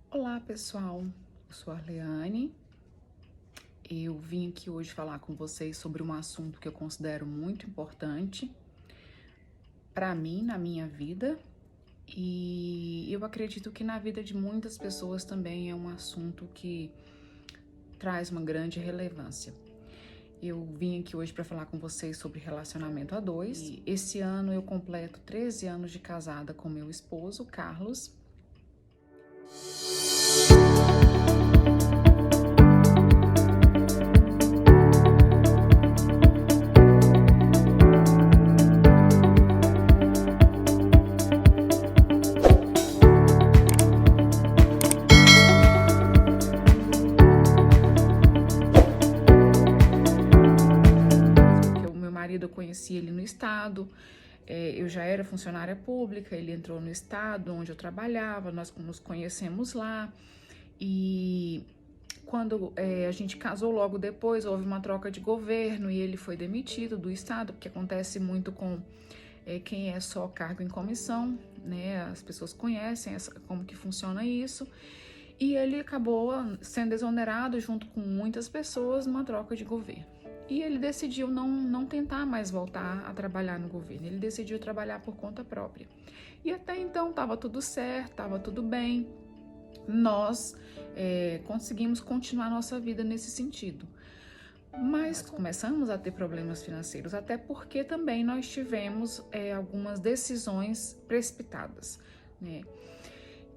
Olá pessoal, eu sou a Arleane. Eu vim aqui hoje falar com vocês sobre um assunto que eu considero muito importante para mim, na minha vida, e eu acredito que na vida de muitas pessoas também é um assunto que traz uma grande relevância. Eu vim aqui hoje para falar com vocês sobre relacionamento a dois. E esse ano eu completo 13 anos de casada com meu esposo, Carlos. Eu conheci ele no estado, eu já era funcionária pública, ele entrou no estado onde eu trabalhava, nós nos conhecemos lá, e quando a gente casou logo depois, houve uma troca de governo e ele foi demitido do estado, porque acontece muito com quem é só cargo em comissão, né? As pessoas conhecem como que funciona isso, e ele acabou sendo exonerado junto com muitas pessoas numa troca de governo. E ele decidiu não tentar mais voltar a trabalhar no governo, ele decidiu trabalhar por conta própria. E até então estava tudo certo, estava tudo bem, nós conseguimos continuar nossa vida nesse sentido. Mas começamos a ter problemas financeiros, até porque também nós tivemos algumas decisões precipitadas, né?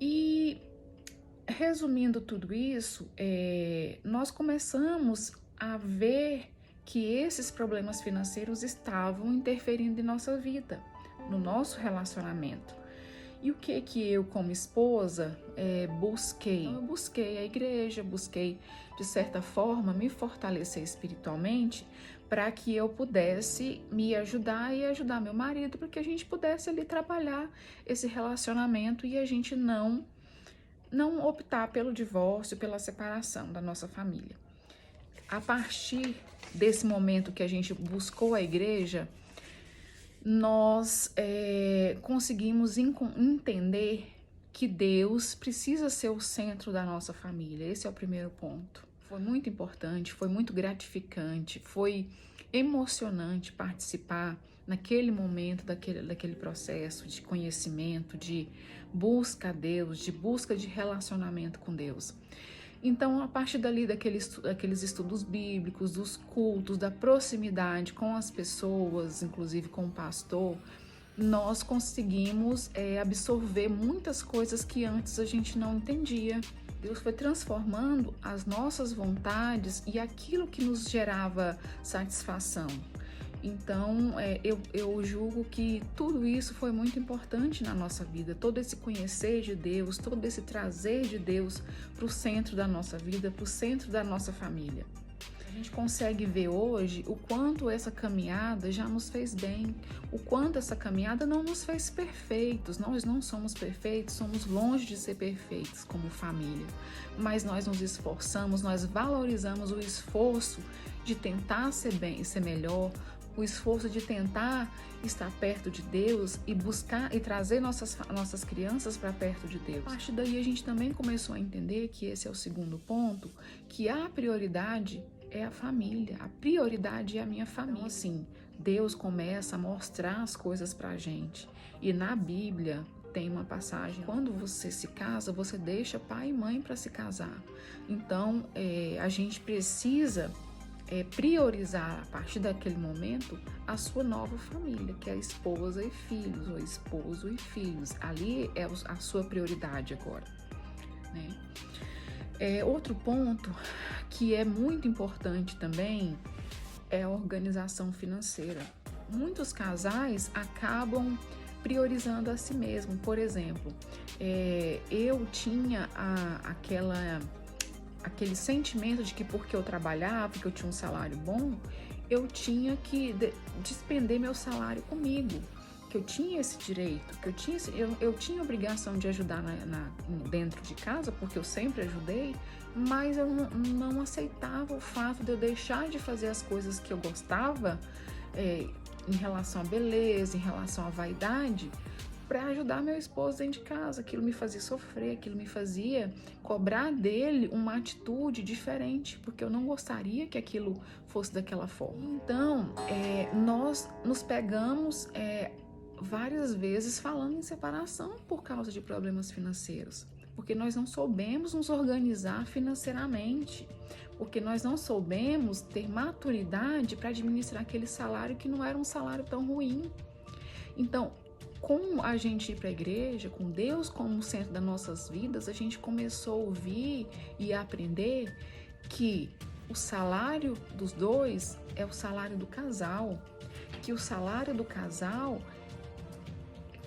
E resumindo tudo isso, nós começamos a ver que esses problemas financeiros estavam interferindo em nossa vida, no nosso relacionamento. E o que eu, como esposa, busquei? Eu busquei a igreja, busquei, de certa forma, me fortalecer espiritualmente para que eu pudesse me ajudar e ajudar meu marido, para que a gente pudesse ali trabalhar esse relacionamento e a gente não optar pelo divórcio, pela separação da nossa família. A partir desse momento que a gente buscou a igreja, nós conseguimos entender que Deus precisa ser o centro da nossa família. Esse é o primeiro ponto. Foi muito importante, foi muito gratificante, foi emocionante participar naquele momento daquele processo de conhecimento, de busca a Deus, de busca de relacionamento com Deus. Então, a partir dali, daqueles estudos bíblicos, dos cultos, da proximidade com as pessoas, inclusive com o pastor, nós conseguimos absorver muitas coisas que antes a gente não entendia. Deus foi transformando as nossas vontades e aquilo que nos gerava satisfação. Então, eu julgo que tudo isso foi muito importante na nossa vida, todo esse conhecer de Deus, todo esse trazer de Deus para o centro da nossa vida, para o centro da nossa família. A gente consegue ver hoje o quanto essa caminhada já nos fez bem, o quanto essa caminhada não nos fez perfeitos. Nós não somos perfeitos, somos longe de ser perfeitos como família, mas nós nos esforçamos, nós valorizamos o esforço de tentar ser bem, ser melhor, o esforço de tentar estar perto de Deus e buscar e trazer nossas crianças para perto de Deus. A partir daí a gente também começou a entender que esse é o segundo ponto, que a prioridade é a família, a prioridade é a minha família. Então, assim, Deus começa a mostrar as coisas pra gente. E na Bíblia tem uma passagem, quando você se casa, você deixa pai e mãe para se casar. Então, a gente precisa priorizar, a partir daquele momento, a sua nova família, que é a esposa e filhos, ou esposo e filhos. Ali é a sua prioridade agora, né? Outro ponto que é muito importante também é a organização financeira. Muitos casais acabam priorizando a si mesmo. Por exemplo, eu tinha aquele sentimento de que porque eu trabalhava, que eu tinha um salário bom, eu tinha que despender meu salário comigo, que eu tinha esse direito, que eu tinha a obrigação de ajudar dentro de casa, porque eu sempre ajudei, mas eu não aceitava o fato de eu deixar de fazer as coisas que eu gostava em relação à beleza, em relação à vaidade, para ajudar meu esposo dentro de casa. Aquilo me fazia sofrer, aquilo me fazia cobrar dele uma atitude diferente, porque eu não gostaria que aquilo fosse daquela forma. Então, nós nos pegamos várias vezes falando em separação por causa de problemas financeiros, porque nós não soubemos nos organizar financeiramente, porque nós não soubemos ter maturidade para administrar aquele salário que não era um salário tão ruim. Então, com a gente ir para a igreja, com Deus como centro das nossas vidas, a gente começou a ouvir e a aprender que o salário dos dois é o salário do casal, que o salário do casal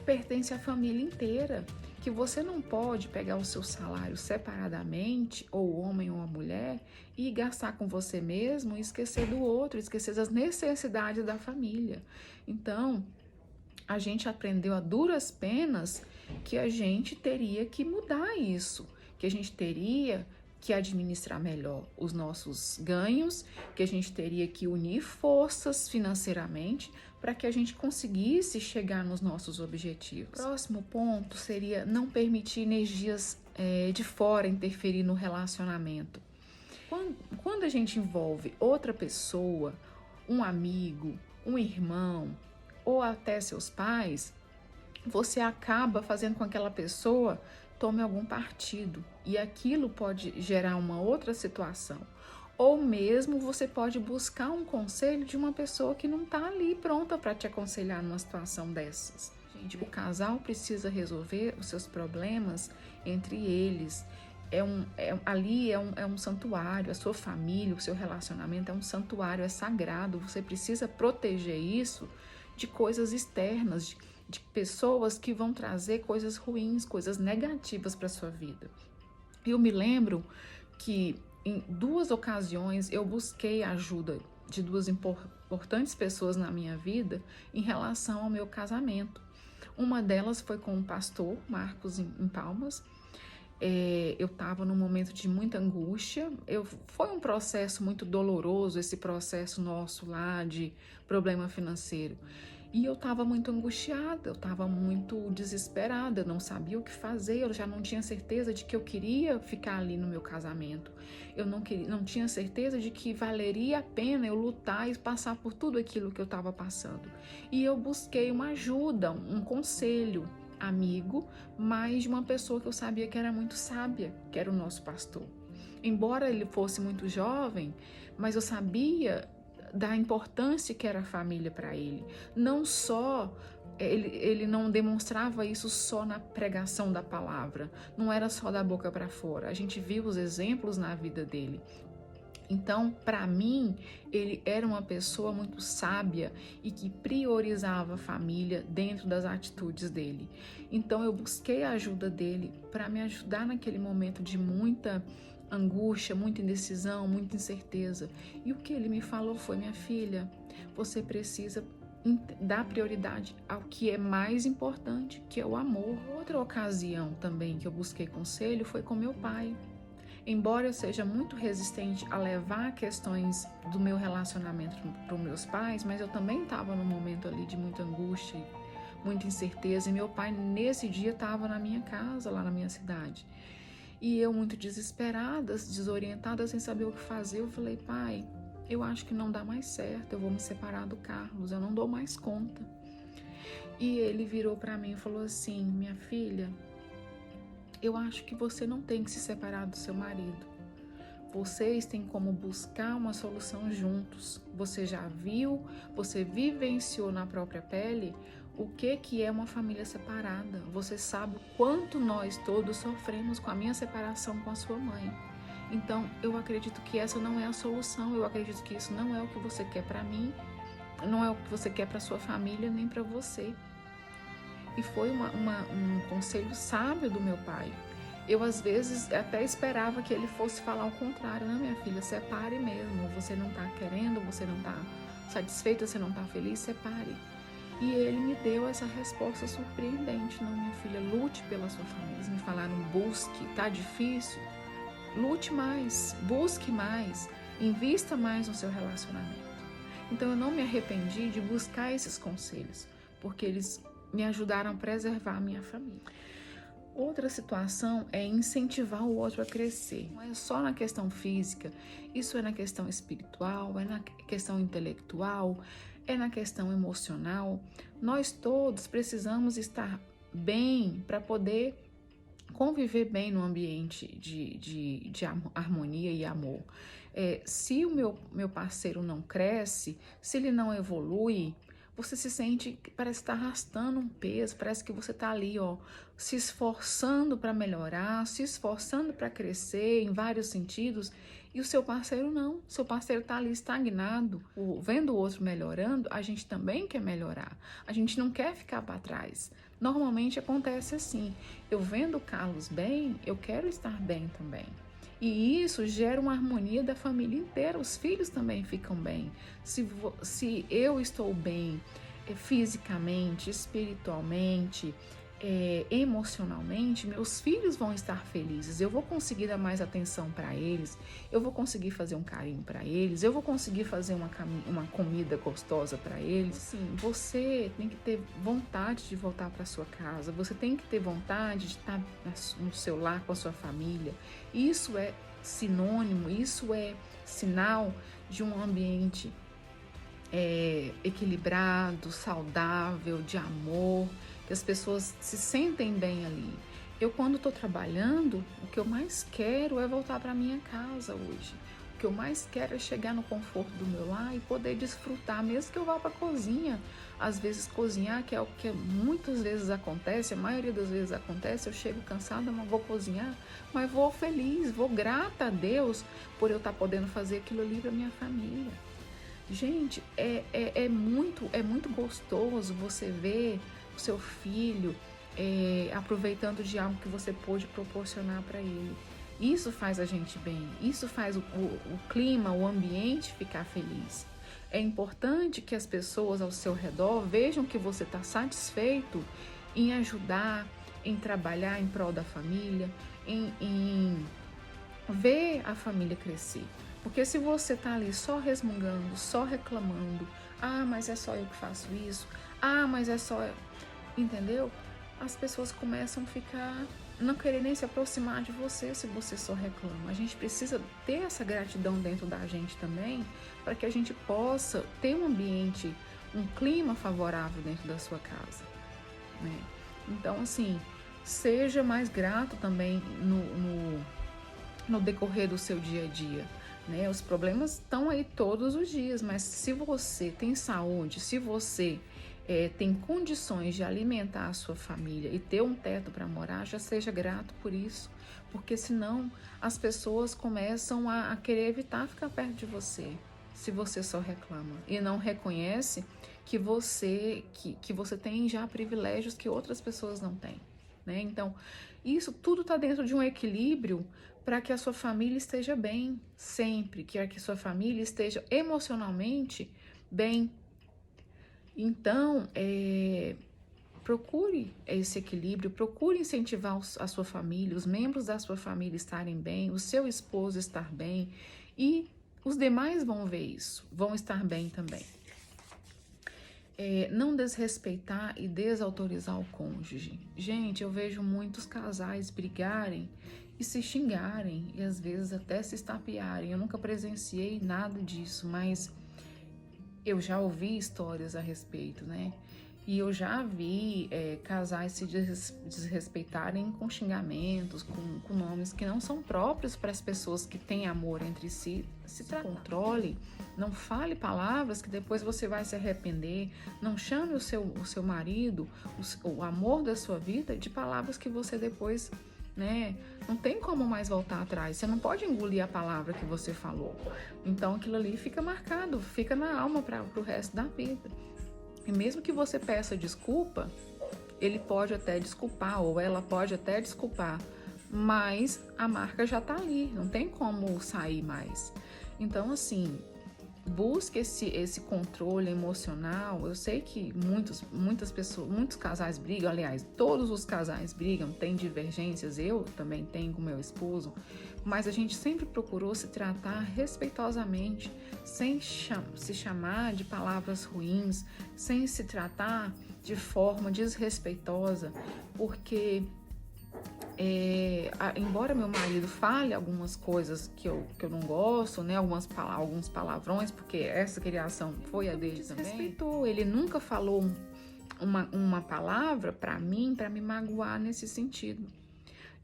pertence à família inteira, que você não pode pegar o seu salário separadamente, ou o homem ou a mulher, e gastar com você mesmo e esquecer do outro, esquecer das necessidades da família. Então, a gente aprendeu a duras penas que a gente teria que mudar isso, que a gente teria que administrar melhor os nossos ganhos, que a gente teria que unir forças financeiramente para que a gente conseguisse chegar nos nossos objetivos. O próximo ponto seria não permitir energias de fora interferir no relacionamento. Quando a gente envolve outra pessoa, um amigo, um irmão, ou até seus pais, você acaba fazendo com que aquela pessoa tome algum partido, e aquilo pode gerar uma outra situação. Ou mesmo você pode buscar um conselho de uma pessoa que não está ali pronta para te aconselhar numa situação dessas. Gente, o casal precisa resolver os seus problemas entre eles. Ali é um santuário, a sua família, o seu relacionamento é um santuário, é sagrado. Você precisa proteger isso de coisas externas, de pessoas que vão trazer coisas ruins, coisas negativas para a sua vida. Eu me lembro que em 2 ocasiões eu busquei a ajuda de 2 importantes pessoas na minha vida em relação ao meu casamento. Uma delas foi com o pastor Marcos em Palmas. Eu estava num momento de muita angústia. Foi um processo muito doloroso, esse processo nosso lá de problema financeiro. E eu estava muito angustiada, eu estava muito desesperada, eu não sabia o que fazer, eu já não tinha certeza de que eu queria ficar ali no meu casamento. Eu não tinha certeza de que valeria a pena eu lutar e passar por tudo aquilo que eu estava passando. E eu busquei uma ajuda, um conselho amigo, mas de uma pessoa que eu sabia que era muito sábia, que era o nosso pastor. Embora ele fosse muito jovem, mas eu sabia da importância que era a família para ele. Não só, ele não demonstrava isso só na pregação da palavra, não era só da boca para fora. A gente viu os exemplos na vida dele. Então, para mim, ele era uma pessoa muito sábia e que priorizava a família dentro das atitudes dele. Então, eu busquei a ajuda dele para me ajudar naquele momento de muita angústia, muita indecisão, muita incerteza. E o que ele me falou foi: minha filha, você precisa dar prioridade ao que é mais importante, que é o amor. Outra ocasião também que eu busquei conselho foi com meu pai. Embora eu seja muito resistente a levar questões do meu relacionamento para os meus pais, mas eu também estava num momento ali de muita angústia, muita incerteza, e meu pai nesse dia estava na minha casa, lá na minha cidade. E eu muito desesperada, desorientada, sem saber o que fazer, eu falei: pai, eu acho que não dá mais certo, eu vou me separar do Carlos, eu não dou mais conta. E ele virou para mim e falou assim: minha filha, eu acho que você não tem que se separar do seu marido. Vocês têm como buscar uma solução juntos. Você já viu, você vivenciou na própria pele o que é uma família separada. Você sabe o quanto nós todos sofremos com a minha separação com a sua mãe. Então, eu acredito que essa não é a solução. Eu acredito que isso não é o que você quer para mim, não é o que você quer para sua família, nem para você. E foi um conselho sábio do meu pai. Eu, às vezes, até esperava que ele fosse falar o contrário. Não, minha filha, separe mesmo. Você não está querendo, você não está satisfeita, você não está feliz, separe. E ele me deu essa resposta surpreendente. Não, minha filha, lute pela sua família. Eles me falaram: busque, tá difícil? Lute mais, busque mais, invista mais no seu relacionamento. Então, eu não me arrependi de buscar esses conselhos, porque eles me ajudaram a preservar a minha família. Outra situação é incentivar o outro a crescer. Não é só na questão física, isso é na questão espiritual, é na questão intelectual, é na questão emocional. Nós todos precisamos estar bem para poder conviver bem no ambiente de harmonia e amor. Se o meu parceiro não cresce, se ele não evolui, você se sente que parece estar arrastando um peso, parece que você está ali, se esforçando para melhorar, se esforçando para crescer em vários sentidos, e o seu parceiro não, seu parceiro está ali estagnado. Vendo o outro melhorando, a gente também quer melhorar, a gente não quer ficar para trás. Normalmente acontece assim, eu vendo o Carlos bem, eu quero estar bem também. E isso gera uma harmonia da família inteira, os filhos também ficam bem. Se eu estou bem fisicamente, espiritualmente, emocionalmente, meus filhos vão estar felizes, eu vou conseguir dar mais atenção para eles, eu vou conseguir fazer um carinho para eles, eu vou conseguir fazer uma comida gostosa para eles. Sim, você tem que ter vontade de voltar para sua casa, você tem que ter vontade de estar no seu lar com a sua família. Isso é sinônimo, isso é sinal de um ambiente equilibrado, saudável, de amor, que as pessoas se sentem bem ali. Eu, quando estou trabalhando, o que eu mais quero é voltar para minha casa hoje. O que eu mais quero é chegar no conforto do meu lar e poder desfrutar, mesmo que eu vá para a cozinha. Às vezes cozinhar, que é o que muitas vezes acontece, a maioria das vezes acontece, eu chego cansada, não vou cozinhar, mas vou feliz, vou grata a Deus por eu estar podendo fazer aquilo ali para minha família. Gente, é muito gostoso você ver o seu filho aproveitando de algo que você pôde proporcionar para ele. Isso faz a gente bem, isso faz o clima, o ambiente ficar feliz. É importante que as pessoas ao seu redor vejam que você está satisfeito em ajudar, em trabalhar em prol da família, em ver a família crescer. Porque se você tá ali só resmungando, só reclamando, mas é só eu que faço isso, mas é só... Entendeu? As pessoas começam a não querer nem se aproximar de você se você só reclama. A gente precisa ter essa gratidão dentro da gente também, para que a gente possa ter um ambiente, um clima favorável dentro da sua casa, né? Então, assim, seja mais grato também no decorrer do seu dia a dia, né? Os problemas estão aí todos os dias, mas se você tem saúde, se você tem condições de alimentar a sua família e ter um teto para morar, já seja grato por isso, porque senão as pessoas começam a querer evitar ficar perto de você, se você só reclama e não reconhece que você tem já privilégios que outras pessoas não têm, né? Então, isso tudo está dentro de um equilíbrio para que a sua família esteja bem sempre, que a sua família esteja emocionalmente bem. Então, procure esse equilíbrio, procure incentivar a sua família, os membros da sua família estarem bem, o seu esposo estar bem, e os demais vão ver isso, vão estar bem também. Não desrespeitar e desautorizar o cônjuge. Gente, eu vejo muitos casais brigarem e se xingarem e às vezes até se estapearem. Eu nunca presenciei nada disso, mas eu já ouvi histórias a respeito, né? E eu já vi casais se desrespeitarem com xingamentos, com nomes que não são próprios para as pessoas que têm amor entre si. Se controle, não fale palavras que depois você vai se arrepender. Não chame o seu marido, o amor da sua vida, de palavras que você depois, né, não tem como mais voltar atrás. Você não pode engolir a palavra que você falou. Então aquilo ali fica marcado, fica na alma para o resto da vida. E mesmo que você peça desculpa, ele pode até desculpar ou ela pode até desculpar, mas a marca já tá ali, não tem como sair mais. Então, assim, busque esse controle emocional. Eu sei que muitas pessoas, muitos casais brigam, aliás, todos os casais brigam, tem divergências, eu também tenho com meu esposo, mas a gente sempre procurou se tratar respeitosamente, sem se chamar de palavras ruins, sem se tratar de forma desrespeitosa, porque embora meu marido fale algumas coisas que eu não gosto, né, alguns palavrões, porque essa criação foi a dele também, respeitou, ele nunca falou uma palavra para mim, para me magoar nesse sentido.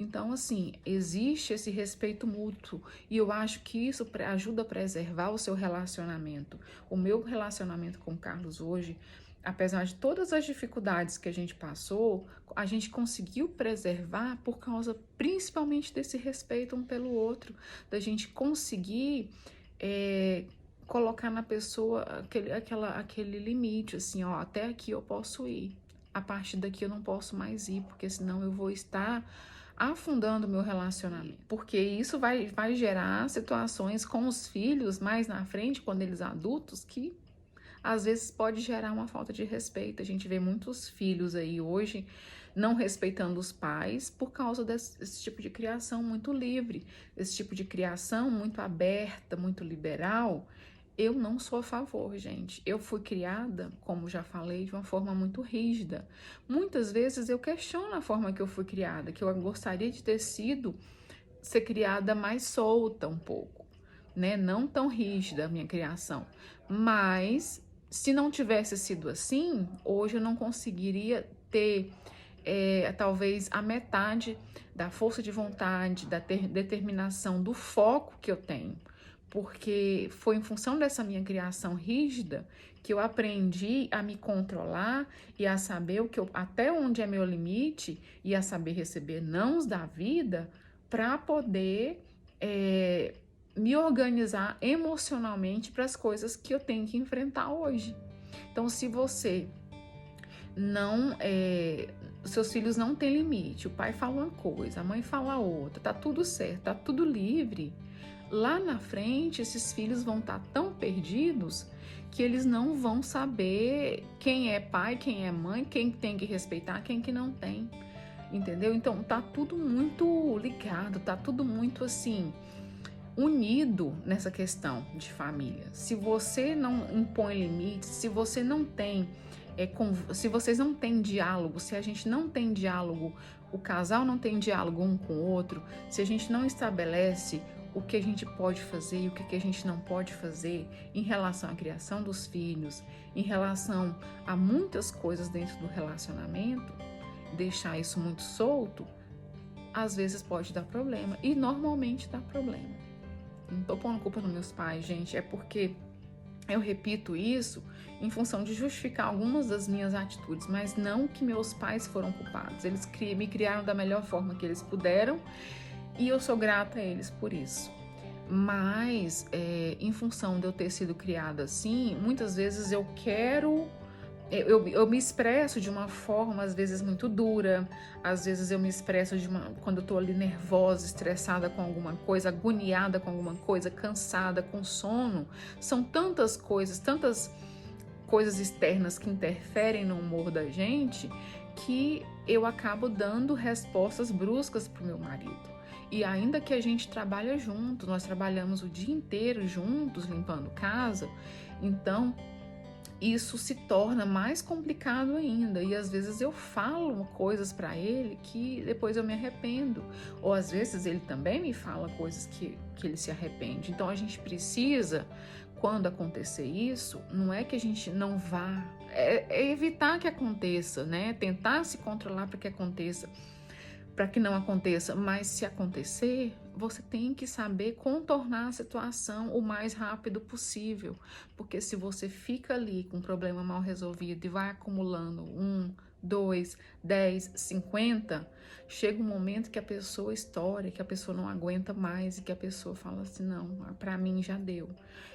Então, assim, existe esse respeito mútuo e eu acho que isso ajuda a preservar o seu relacionamento. O meu relacionamento com o Carlos hoje, apesar de todas as dificuldades que a gente passou, a gente conseguiu preservar por causa principalmente desse respeito um pelo outro, da gente conseguir colocar na pessoa aquele limite, assim, ó, até aqui eu posso ir, a partir daqui eu não posso mais ir, porque senão eu vou estar afundando o meu relacionamento, porque isso vai gerar situações com os filhos mais na frente, quando eles adultos, que às vezes pode gerar uma falta de respeito. A gente vê muitos filhos aí hoje não respeitando os pais por causa desse tipo de criação muito livre, esse tipo de criação muito aberta, muito liberal. Eu não sou a favor, gente. Eu fui criada, como já falei, de uma forma muito rígida. Muitas vezes eu questiono a forma que eu fui criada, que eu gostaria de ter sido, ser criada mais solta um pouco, né? Não tão rígida a minha criação. Mas, se não tivesse sido assim, hoje eu não conseguiria ter, talvez, a metade da força de vontade, da determinação, do foco que eu tenho. Porque foi em função dessa minha criação rígida que eu aprendi a me controlar e a saber até onde é meu limite e a saber receber nãos da vida para poder me organizar emocionalmente para as coisas que eu tenho que enfrentar hoje. Então, se você não... seus filhos não têm limite, o pai fala uma coisa, a mãe fala outra, tá tudo certo, tá tudo livre. Lá na frente, esses filhos vão estar tão perdidos que eles não vão saber quem é pai, quem é mãe, quem tem que respeitar, quem que não tem, entendeu? Então, tá tudo muito ligado, tá tudo muito assim, unido nessa questão de família. Se você não impõe limites, se você não tem, se vocês não têm diálogo, se a gente não tem diálogo, o casal não tem diálogo um com o outro, se a gente não estabelece o que a gente pode fazer e o que a gente não pode fazer em relação à criação dos filhos, em relação a muitas coisas dentro do relacionamento, deixar isso muito solto, às vezes pode dar problema e normalmente dá problema. Não tô pondo culpa nos meus pais, gente, é porque eu repito isso em função de justificar algumas das minhas atitudes, mas não que meus pais foram culpados. Eles me criaram da melhor forma que eles puderam e eu sou grata a eles por isso. Mas, em função de eu ter sido criada assim, muitas vezes eu me expresso de uma forma, às vezes, muito dura. Às vezes eu me expresso quando eu tô ali nervosa, estressada com alguma coisa, agoniada com alguma coisa, cansada, com sono. São tantas coisas externas que interferem no humor da gente, que eu acabo dando respostas bruscas pro meu marido. E ainda que a gente trabalha junto, nós trabalhamos o dia inteiro juntos, limpando casa, então isso se torna mais complicado ainda. E às vezes eu falo coisas para ele que depois eu me arrependo. Ou às vezes ele também me fala coisas que ele se arrepende. Então a gente precisa, quando acontecer isso, não é que a gente não vá, é evitar que aconteça, né? Tentar se controlar para que aconteça, para que não aconteça, mas se acontecer, você tem que saber contornar a situação o mais rápido possível, porque se você fica ali com um problema mal resolvido e vai acumulando 1, 2, 10, 50, chega um momento que a pessoa estoura, que a pessoa não aguenta mais e que a pessoa fala assim, não, para mim já deu.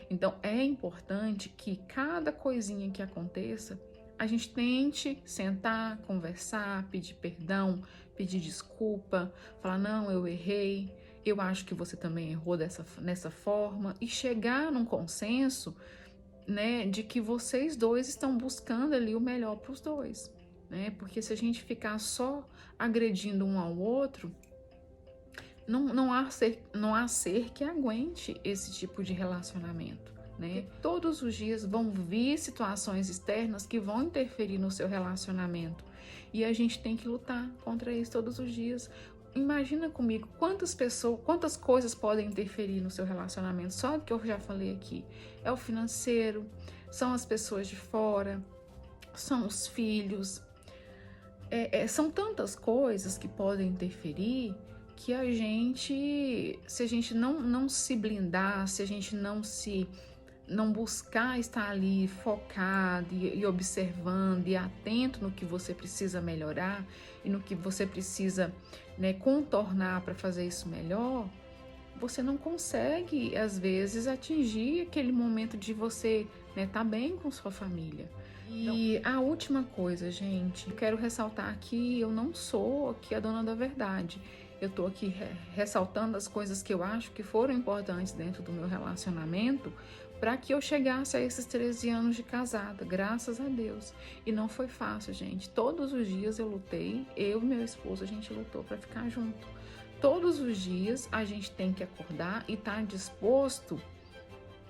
Então é importante que cada coisinha que aconteça, a gente tente sentar, conversar, pedir perdão, pedir desculpa, falar, não, eu errei, eu acho que você também errou nessa forma, e chegar num consenso, né, de que vocês dois estão buscando ali o melhor para os dois, né? Porque se a gente ficar só agredindo um ao outro, não há ser que aguente esse tipo de relacionamento, né? Todos os dias vão vir situações externas que vão interferir no seu relacionamento. E a gente tem que lutar contra isso todos os dias. Imagina comigo quantas coisas podem interferir no seu relacionamento. Só que eu já falei aqui. É o financeiro, são as pessoas de fora, são os filhos. São tantas coisas que podem interferir que se a gente não se blindar, se a gente não buscar estar ali focado e observando e atento no que você precisa melhorar e no que você precisa, né, contornar para fazer isso melhor, você não consegue, às vezes, atingir aquele momento de você, né, tá bem com sua família. E a última coisa, gente, eu quero ressaltar que eu não sou aqui a dona da verdade. Eu tô aqui ressaltando as coisas que eu acho que foram importantes dentro do meu relacionamento para que eu chegasse a esses 13 anos de casada, graças a Deus. E não foi fácil, gente. Todos os dias eu lutei, eu e meu esposo, a gente lutou para ficar junto. Todos os dias a gente tem que acordar e estar disposto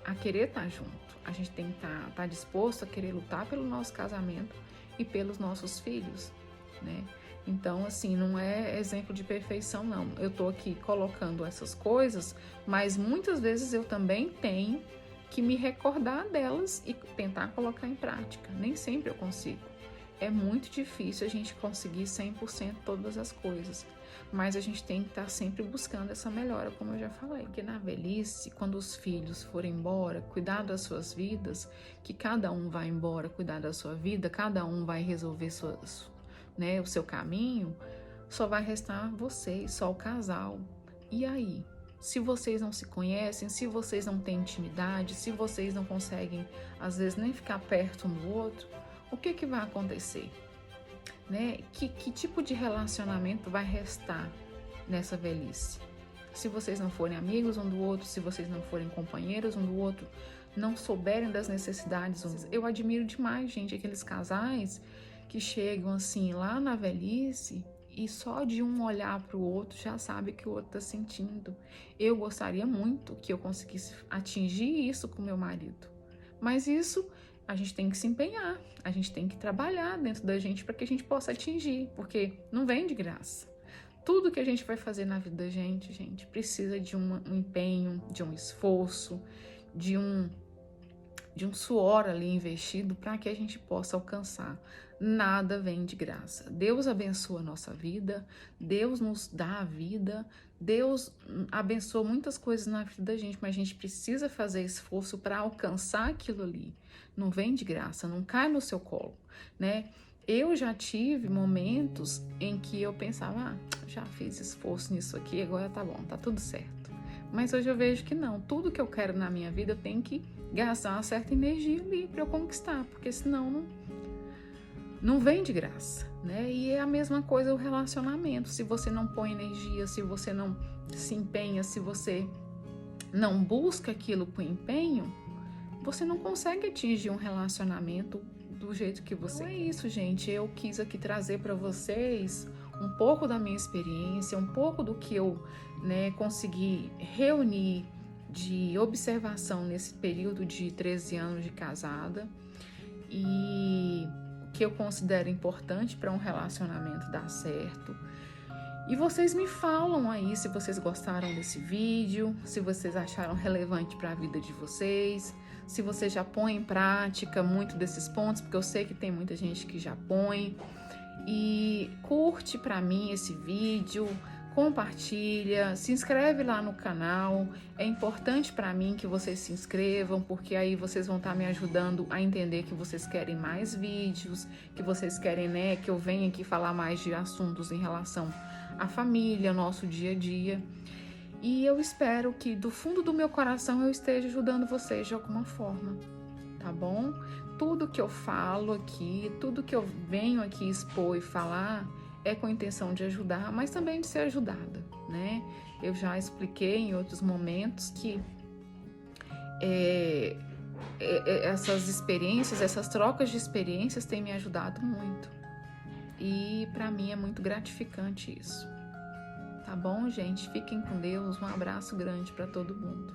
a querer estar junto. A gente tem que estar disposto a querer lutar pelo nosso casamento e pelos nossos filhos, né? Então, assim, não é exemplo de perfeição, não. Eu tô aqui colocando essas coisas, mas muitas vezes eu também tenho que me recordar delas e tentar colocar em prática. Nem sempre eu consigo. É muito difícil a gente conseguir 100% todas as coisas, mas a gente tem que estar sempre buscando essa melhora, como eu já falei. Porque na velhice, quando os filhos forem embora, cuidar das suas vidas, que cada um vai embora, cuidar da sua vida, cada um vai resolver né, o seu caminho, só vai restar vocês, só o casal. E aí? Se vocês não se conhecem, se vocês não têm intimidade, se vocês não conseguem, às vezes, nem ficar perto um do outro, o que vai acontecer? Né? Que tipo de relacionamento vai restar nessa velhice? Se vocês não forem amigos um do outro, se vocês não forem companheiros um do outro, não souberem das necessidades. Eu admiro demais, gente, aqueles casais que chegam assim lá na velhice e só de um olhar para o outro já sabe que o outro está sentindo. Eu gostaria muito que eu conseguisse atingir isso com meu marido, mas isso a gente tem que se empenhar, a gente tem que trabalhar dentro da gente para que a gente possa atingir, porque não vem de graça. Tudo que a gente vai fazer na vida da gente, precisa de um empenho, de um esforço, de um suor ali investido para que a gente possa alcançar. Nada vem de graça. Deus abençoa a nossa vida, Deus nos dá a vida, Deus abençoa muitas coisas na vida da gente, mas a gente precisa fazer esforço para alcançar aquilo ali. Não vem de graça, não cai no seu colo, né? Eu já tive momentos em que eu pensava, já fiz esforço nisso aqui, agora tá bom, tá tudo certo. Mas hoje eu vejo que não, tudo que eu quero na minha vida eu tenho que gastar uma certa energia ali para eu conquistar, porque senão não vem de graça, né? E é a mesma coisa o relacionamento. Se você não põe energia, se você não se empenha, se você não busca aquilo com empenho, você não consegue atingir um relacionamento do jeito que você quer. É isso, gente. Eu quis aqui trazer para vocês um pouco da minha experiência, um pouco do que eu, né, consegui reunir de observação nesse período de 13 anos de casada e o que eu considero importante para um relacionamento dar certo. E vocês me falam aí se vocês gostaram desse vídeo, se vocês acharam relevante para a vida de vocês, se vocês já põem em prática muito desses pontos, porque eu sei que tem muita gente que já põe. E curte para mim esse vídeo, compartilha, se inscreve lá no canal. É importante para mim que vocês se inscrevam, porque aí vocês vão estar me ajudando a entender que vocês querem mais vídeos, que vocês querem, né, que eu venha aqui falar mais de assuntos em relação à família, nosso dia a dia. E eu espero que do fundo do meu coração eu esteja ajudando vocês de alguma forma, tá bom? Tudo que eu falo aqui, tudo que eu venho aqui expor e falar é com a intenção de ajudar, mas também de ser ajudada, né? Eu já expliquei em outros momentos que essas experiências, essas trocas de experiências têm me ajudado muito. E para mim é muito gratificante isso. Tá bom, gente? Fiquem com Deus. Um abraço grande para todo mundo.